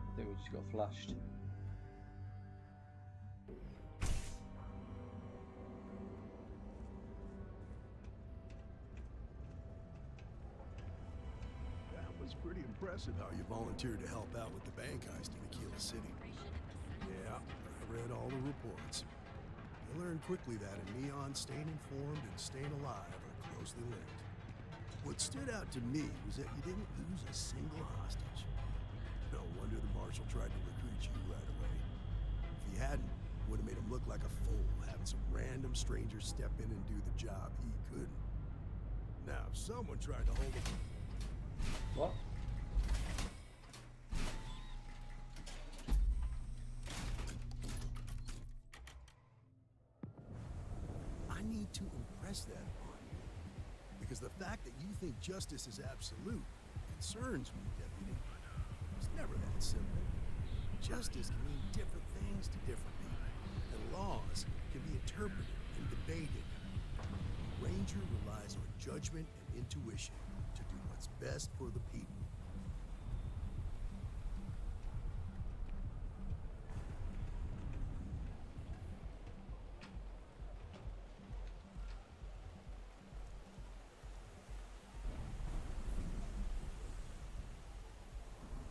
I think we just got flashed. That was pretty impressive how you volunteered to help out with the bank heist in Aquila City. Yeah, I read all the reports. You learned quickly that in Neon, staying informed and staying alive are closely linked. What stood out to me was that you didn't lose a single hostage. No wonder the Marshal tried to recruit you right away. If he hadn't, would have made him look like a fool, having some random stranger step in and do the job he couldn't. Now, if someone tried to hold him... What? I need to impress that upon you. Because the fact that you think justice is absolute concerns me, Deputy. It's never that simple. Justice can mean different things to different people, and laws can be interpreted and debated. A Ranger relies on judgment and intuition to do what's best for the people.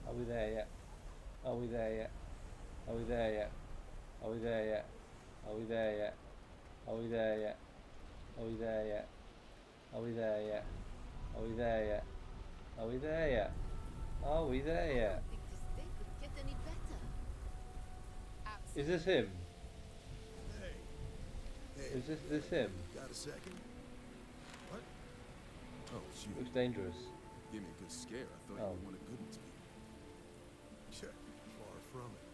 Are we there yet? Are we there yet? Are we there yet? Are we there yet? Are we there yet? Are we there yet? Are we there yet? Are we there yet? Are we there yet? Are we there yet? Are we there yet? Is this him? Hey. Is this him? Got a second? What? Oh, shoot. Looks dangerous. Give me a good scare. I thought you wanted good ones. Far from it.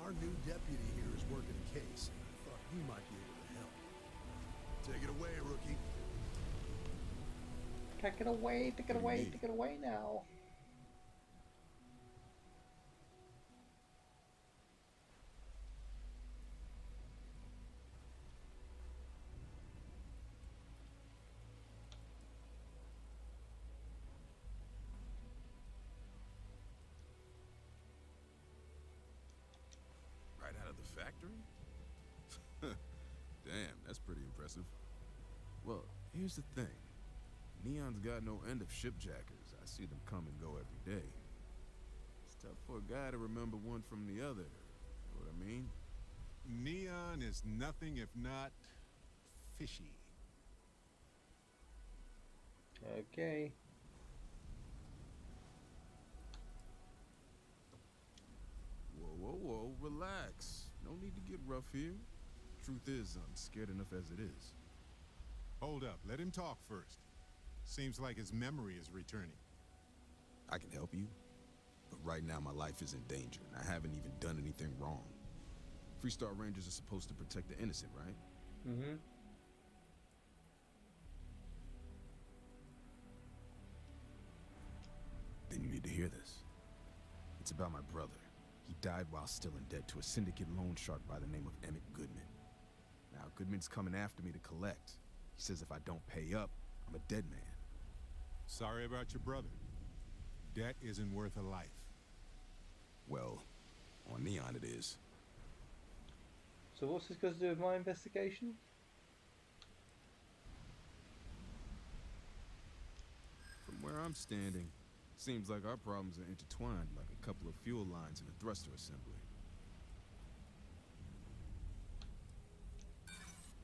Our new deputy here is working a case, and I thought you might be able to help. Take it away, rookie. Take it away, take it away, take it away now. Right out of the factory? Damn, that's pretty impressive. Well, here's the thing. Neon's got no end of shipjackers. I see them come and go every day. It's tough for a guy to remember one from the other. You know what I mean? Neon is nothing if not fishy. Okay. Whoa, relax. No need to get rough here. Truth is, I'm scared enough as it is. Hold up, let him talk first. Seems like his memory is returning. I can help you, but right now my life is in danger, and I haven't even done anything wrong. Freestar Rangers are supposed to protect the innocent, right? Mm-hmm. Then you need to hear this. It's about my brother. He died while still in debt to a syndicate loan shark by the name of Emmett Goodman. Now, Goodman's coming after me to collect. He says if I don't pay up, I'm a dead man. Sorry about your brother. Debt isn't worth a life. Well, on Neon it is. So what's this got to do with my investigation? From where I'm standing, seems like our problems are intertwined like a couple of fuel lines in a thruster assembly.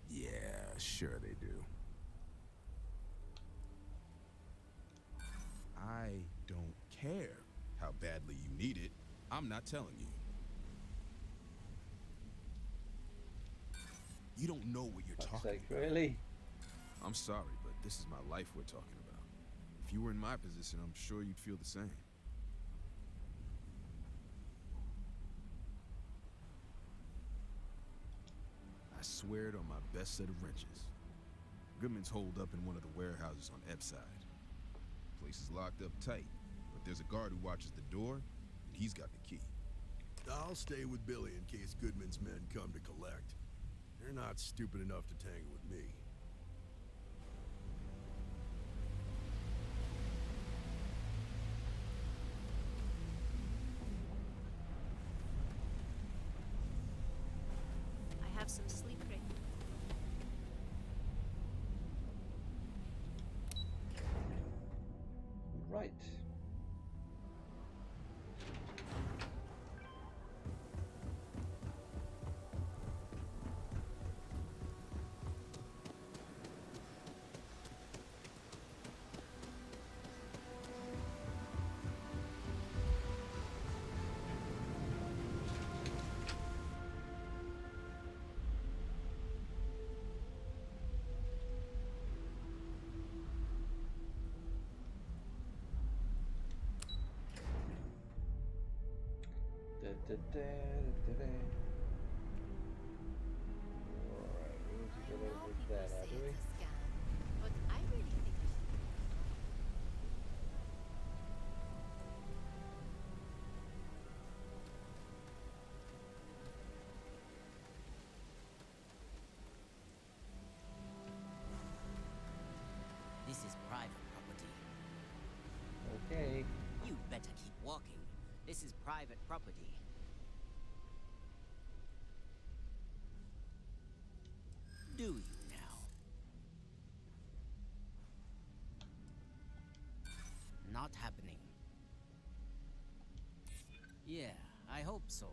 Yeah, sure they do. I don't care how badly you need it. I'm not telling you. You don't know what you're talking about. Really? I'm sorry, but this is my life we're talking about. If you were in my position, I'm sure you'd feel the same. I swear it on my best set of wrenches. Goodman's holed up in one of the warehouses on Epside. Place is locked up tight, but there's a guard who watches the door, and he's got the key. I'll stay with Billy in case Goodman's men come to collect. They're not stupid enough to tangle with me. I have some sleep cream. Right. Alright, we need to get over there now, do we? But I really think this is private property. Okay. You better keep walking. This is private property. Do you now? Not happening. Yeah, I hope so.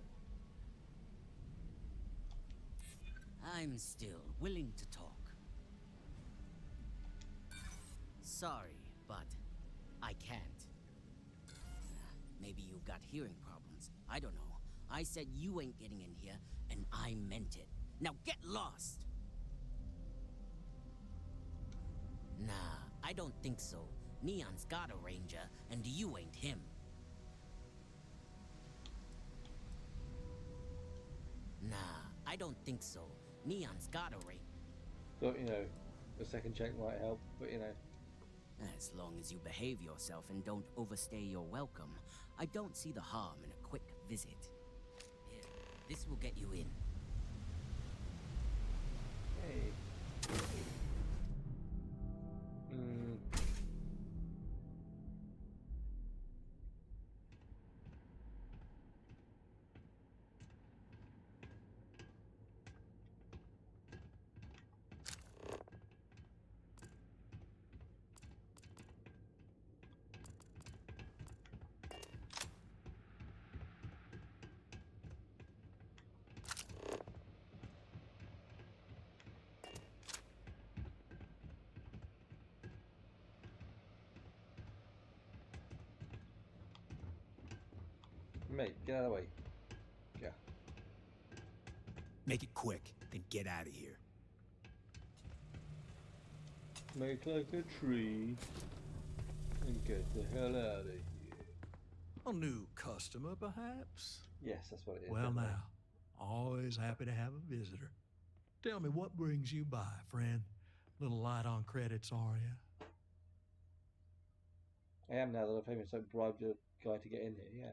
I'm still willing to talk. Sorry, but I can't. Maybe you've got hearing problems. I don't know. I said you ain't getting in here, and I meant it. Now get lost! Nah, I don't think so. Neon's got a ranger, and you ain't him. Nah, I don't think so. Neon's got a ranger. Thought, you know, a second check might help, but you know. As long as you behave yourself and don't overstay your welcome, I don't see the harm in a quick visit. Here, this will get you in. Hey. Mate, get out of the way. Yeah. Make it quick, then get out of here. Make like a tree and get the hell out of here. A new customer, perhaps? Yes, that's what it is. Well, definitely. now, always happy to have a visitor. Tell me, what brings you by, friend? Little light on credits, are you? I am now that I've even so bribed a guy to get in here, yeah.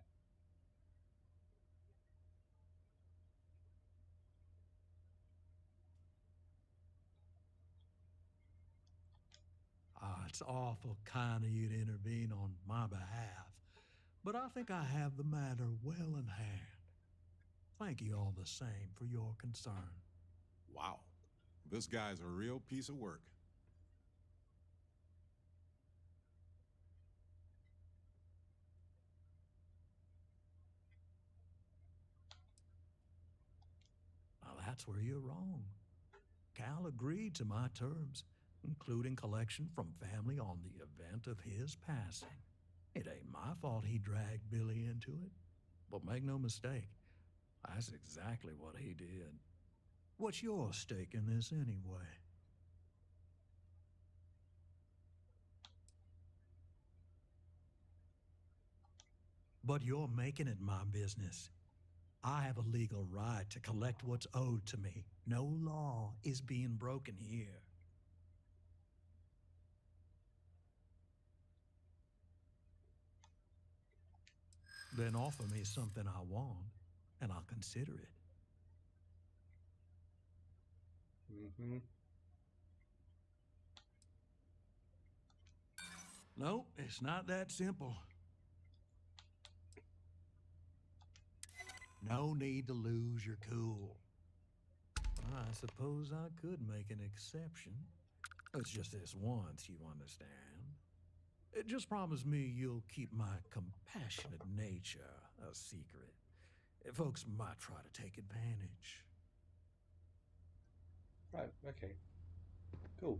It's awful kind of you to intervene on my behalf, but I think I have the matter well in hand. Thank you all the same for your concern. Wow. This guy's a real piece of work. Now, that's where you're wrong. Cal agreed to my terms, including collection from family on the event of his passing. It ain't my fault he dragged Billy into it. But make no mistake, that's exactly what he did. What's your stake in this anyway? But you're making it my business. I have a legal right to collect what's owed to me. No law is being broken here. Then offer me something I want, and I'll consider it. Mm-hmm. Nope, it's not that simple. No need to lose your cool. I suppose I could make an exception. It's just this once, you understand. Just promise me you'll keep my compassionate nature a secret. Folks might try to take advantage. Right, okay. Cool.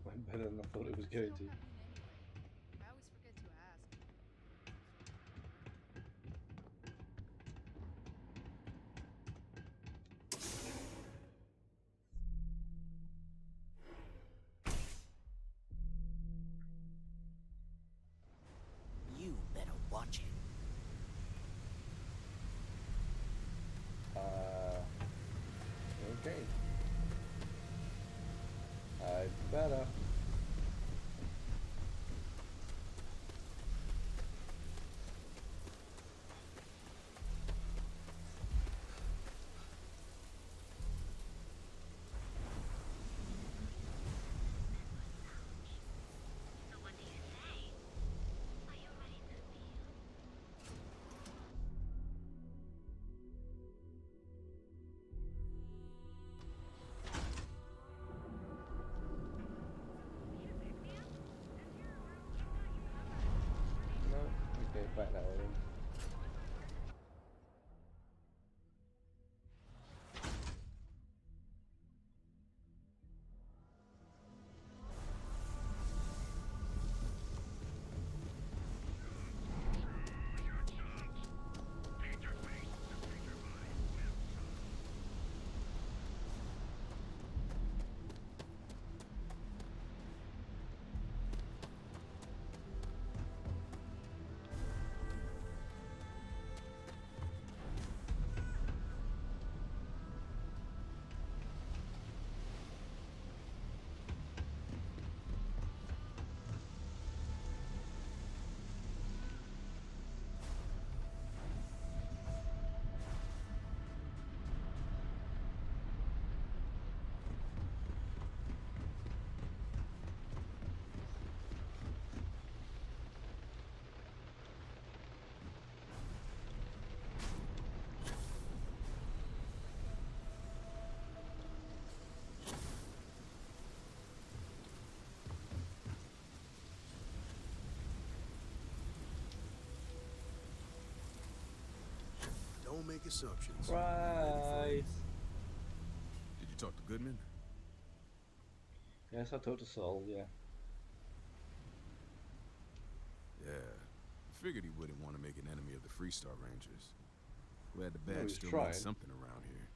Went better than I thought it was going to. I always forget to ask. You better watch it. Okay. I'd better. don't make assumptions. Right. Did you talk to Goodman? Yes, I talked to Saul, yeah. Yeah. I figured he wouldn't want to make an enemy of the Freestar Rangers. Glad the No, badge he's still trying. means something around here.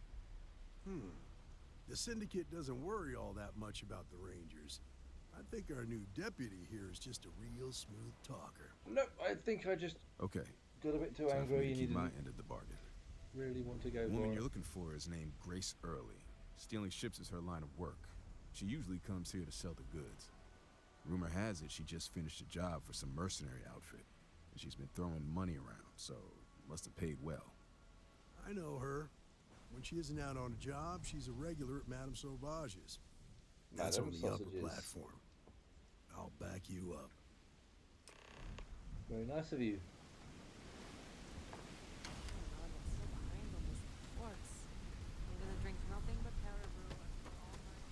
The Syndicate doesn't worry all that much about the Rangers. I think our new deputy here is just a real smooth talker. No, I think I just Okay. got a bit too Time for me angry to and keep you my didn't end of the bargain. really want to go The for woman it. you're looking for is named Grace Early. Stealing ships is her line of work. She usually comes here to sell the goods. Rumor has it she just finished a job for some mercenary outfit, and she's been throwing money around, so must have paid well. I know her. When she isn't out on a job, she's a regular at Madame Sauvage's. That's on Madame the upper Sausages. platform. I'll back you up. Very nice of you. I'm gonna drink nothing but caribou all night.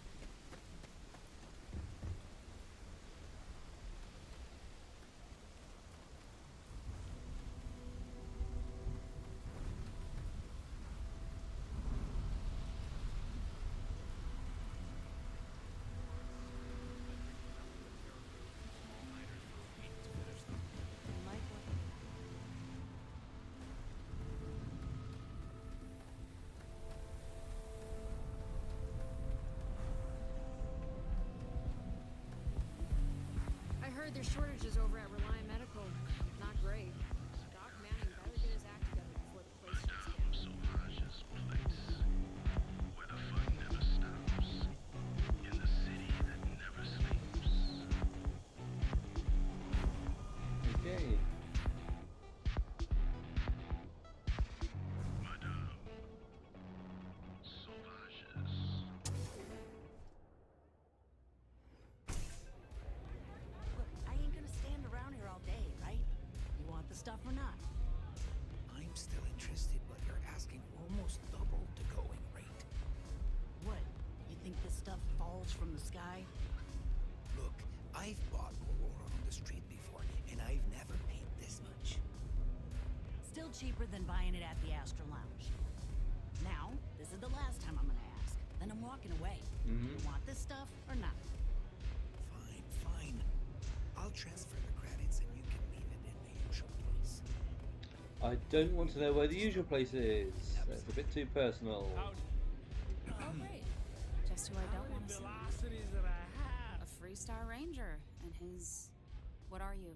I heard there's shortages over at Reliant Medical. Not great. Doc Manning better get his act together before the place shuts down. Sauvage's place, where the fun never stops, in the city that never sleeps. Okay. Madame Sauvage's. Look, I ain't gonna stand around here all day, right? You want the stuff or not? I'm still interested, but you're asking almost double the going rate. What? You think this stuff falls from the sky? Look, I've bought Aurora on the street before, and I've never paid this much. Still cheaper than buying it at the Astra Lounge. Now, this is the last time I'm gonna ask. Then I'm walking away. You want this stuff or not? Fine. I'll transfer the credits and you can leave it in the usual place. I don't want to know where the usual place is. That's a bit too personal. Oh, great. Just who I don't want to see. A Freestar Ranger and his... What are you?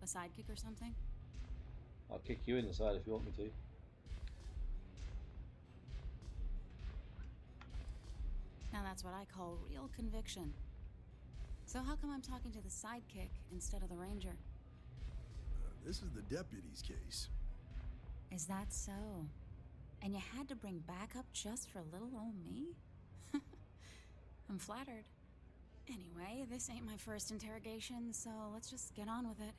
A sidekick or something? I'll kick you in the side if you want me to. Now that's what I call real conviction. So how come I'm talking to the sidekick instead of the ranger? This is the deputy's case. Is that so? And you had to bring backup just for little old me? I'm flattered. Anyway, this ain't my first interrogation, so let's just get on with it.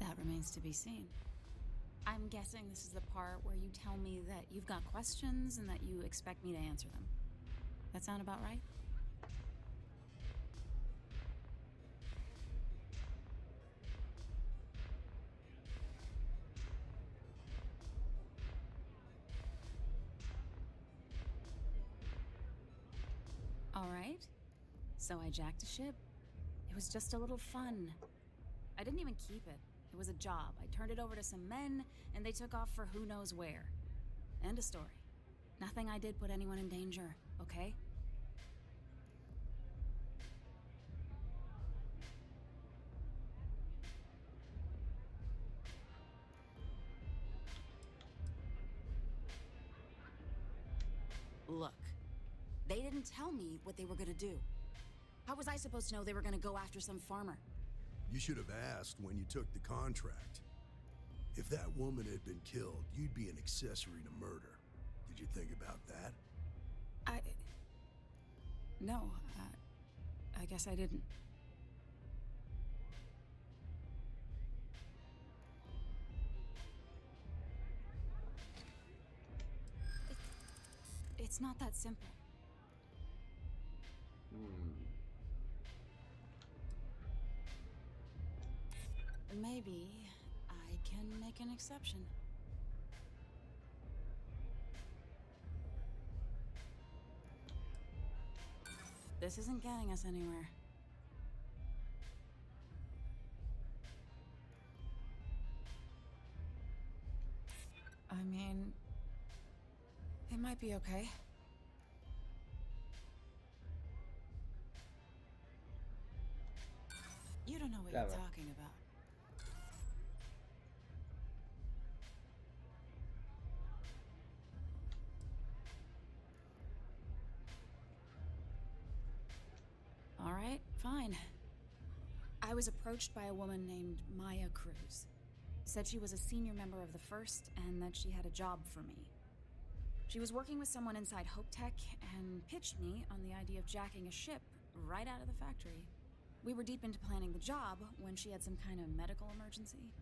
That remains to be seen. I'm guessing this is the part where you tell me that you've got questions and that you expect me to answer them. That sound about right? All right. So I jacked a ship. It was just a little fun. I didn't even keep it. It was a job. I turned it over to some men, and they took off for who knows where. End of story. Nothing I did put anyone in danger, okay? Look, they didn't tell me what they were gonna do. How was I supposed to know they were gonna go after some farmer? You should have asked when you took the contract. If that woman had been killed, you'd be an accessory to murder. Did you think about that? No, I guess I didn't. It's not that simple. maybe I can make an exception. This isn't getting us anywhere. I mean, it might be okay. You don't know what you're talking about. All right, fine. I was approached by a woman named Maya Cruz. Said she was a senior member of the First and that she had a job for me. She was working with someone inside Hope Tech and pitched me on the idea of jacking a ship right out of the factory. We were deep into planning the job when she had some kind of medical emergency.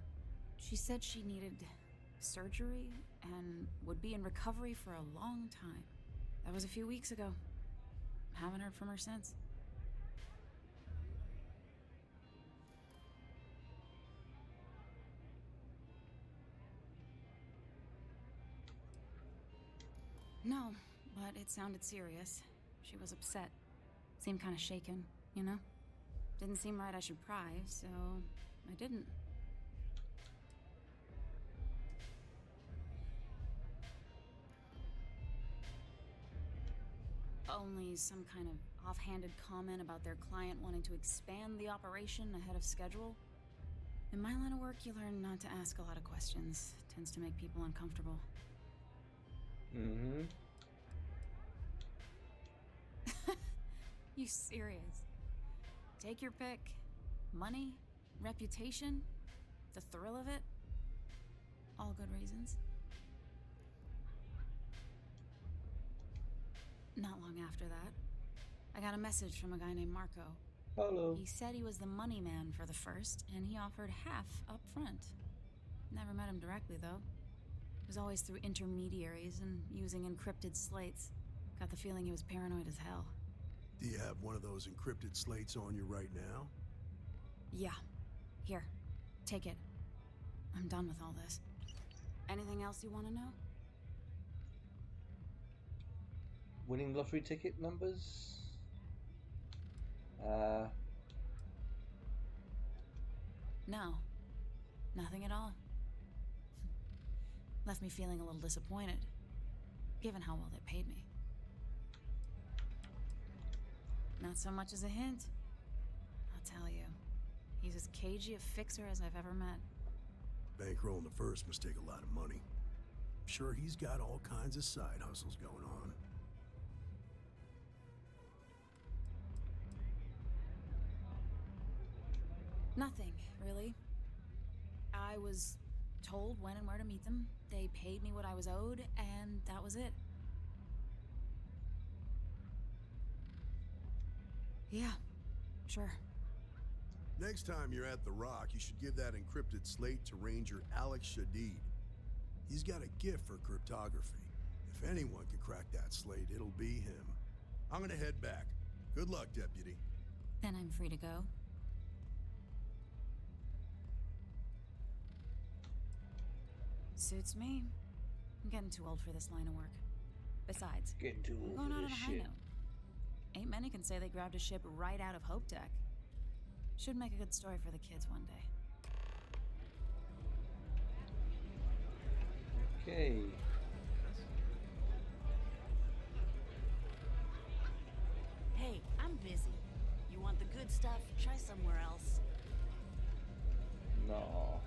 She said she needed surgery and would be in recovery for a long time. That was a few weeks ago. Haven't heard from her since. No, but it sounded serious. She was upset. Seemed kind of shaken, you know? Didn't seem right I should pry, so I didn't. Only some kind of offhanded comment about their client wanting to expand the operation ahead of schedule. In my line of work, you learn not to ask a lot of questions. Tends to make people uncomfortable. Mm-hmm. You serious? Take your pick. Money, reputation, the thrill of it. All good reasons. Not long after that, I got a message from a guy named Marco. Hello. He said he was the money man for the First, and he offered half up front. Never met him directly, though. It was always through intermediaries and using encrypted slates. Got the feeling he was paranoid as hell. Do you have one of those encrypted slates on you right now? Yeah. Here. Take it. I'm done with all this. Anything else you want to know? Winning lottery ticket numbers? No. Nothing at all. Left me feeling a little disappointed, given how well they paid me. Not so much as a hint. I'll tell you, he's as cagey a fixer as I've ever met. Bankrolling the First must take a lot of money. I'm sure he's got all kinds of side hustles going on. Nothing, really. I was told when and where to meet them. They paid me what I was owed, and that was it. Yeah, sure. Next time you're at the Rock, you should give that encrypted slate to Ranger Alex Shadid. He's got a gift for cryptography. If anyone can crack that slate, it'll be him. I'm gonna head back. Good luck, Deputy. Then I'm free to go. Suits me. I'm getting too old for this line of work. Besides, Getting too old going for out this on a high shit. note. Ain't many can say they grabbed a ship right out of Hope Tech. Should make a good story for the kids one day. Okay. Hey, I'm busy. You want the good stuff? Try somewhere else. No.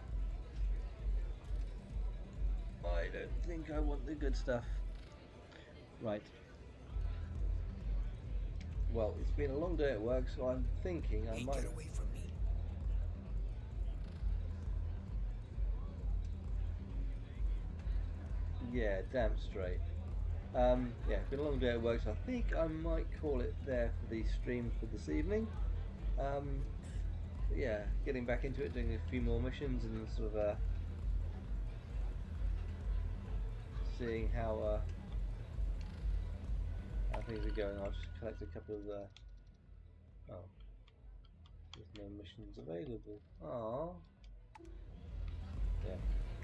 I don't think I want the good stuff. Right. Well, it's been a long day at work, so I'm thinking I might... Get away from me. Yeah, damn straight. Yeah, it's been a long day at work, so I think I might call it there for the stream for this evening. Yeah, getting back into it, doing a few more missions and sort of seeing how things are going. I'll just collect a couple of oh, there's no missions available. Aww. Yeah.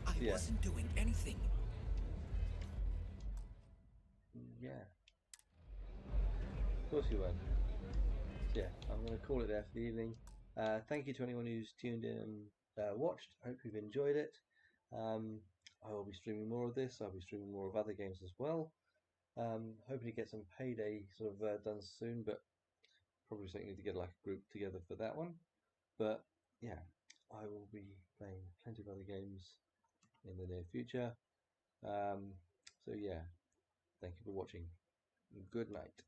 I Yeah. wasn't doing anything. Yeah. Of course you weren't. So yeah, I'm going to call it there for the evening. Thank you to anyone who's tuned in and watched. I hope you've enjoyed it. I will be streaming more of this. I'll be streaming more of other games as well. Hoping to get some Payday sort of done soon, but probably something need to get like a group together for that one. But yeah, I will be playing plenty of other games in the near future. So yeah, thank you for watching. Good night.